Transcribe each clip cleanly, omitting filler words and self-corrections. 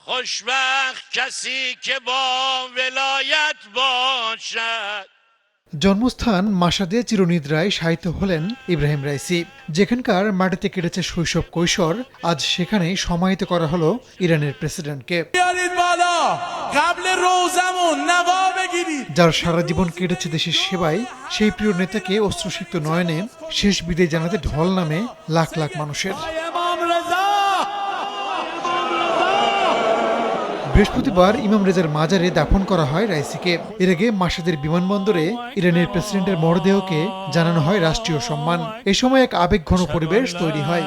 خوشبخت کسی که با ولایت باشد। জন্মস্থান মাশাদে চিরনিদ্রায় শায়িত হলেন Ebrahim Raisi. যেখানকার মাটিতে কেটেছে শৈশব কৈশোর, আজ সেখানেই সমাহিত করা হলো ইরানের প্রেসিডেন্টকে, যার সারা জীবন কেটেছে দেশের সেবায়। সেই প্রিয় নেতাকে অশ্রুসিক্ত নয়নে শেষ বিদায় জানাতে ঢল নামে লাখ লাখ মানুষের। বৃহস্পতিবার ইমাম রেজার মাজারে দাফন করা হয় রাইসিকে। এর আগে মাশাদের বিমানবন্দরে ইরানের প্রেসিডেন্টের মরদেহকে জানানো হয় রাষ্ট্রীয় সম্মান। এ সময় এক আবেগঘন পরিবেশ তৈরি হয়।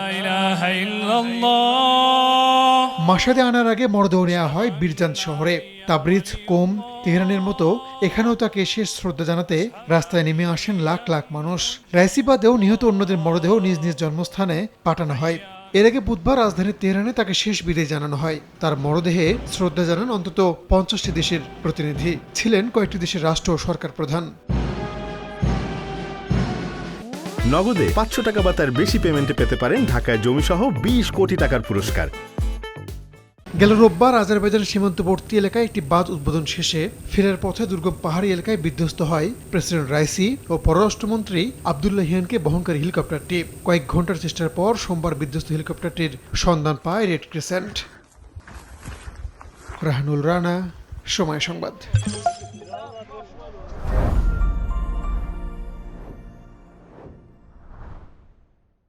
মাশাদে আনার আগে মরদেহ নেওয়া হয় বীরজান শহরে। তাবরিজ, কোম, তেহরানের মতো এখানেও তাকে শেষ শ্রদ্ধা জানাতে রাস্তায় নেমে আসেন লাখ লাখ মানুষ। রাইসি বাদেও নিহত অন্যদের মরদেহ নিজ নিজ জন্মস্থানে পাঠানো হয়। এর আগে বুধবার রাজধানী তেহরানে তাকে শেষ বিদায় জানানো হয়। তার মরদেহে শ্রদ্ধা জানান অন্তত 50টি দেশের প্রতিনিধি, ছিলেন কয়েকটি দেশের রাষ্ট্র ও সরকার প্রধান। নগদে 500 টাকা বা তার বেশি পেমেন্টে পেতে পারেন ঢাকায় জমিসহ 20 কোটি টাকার পুরস্কার। গেল রোববার আজারবাইজানের সীমান্তবর্তী এলাকায় একটি বাঁধ উদ্বোধন শেষে ফেরার পথে দুর্গম পাহাড়ি এলাকায় বিধ্বস্ত হয় প্রেসিডেন্ট রাইসি ও পররাষ্ট্রমন্ত্রী আবদুল্লাহিয়ানকে বহনকারী হেলিকপ্টারটি। কয়েক ঘন্টার চেষ্টার পর সোমবার বিধ্বস্ত হেলিকপ্টারটির সন্ধান পায় রেড ক্রিসেন্ট। রাহানুল রানা, সময় সংবাদ।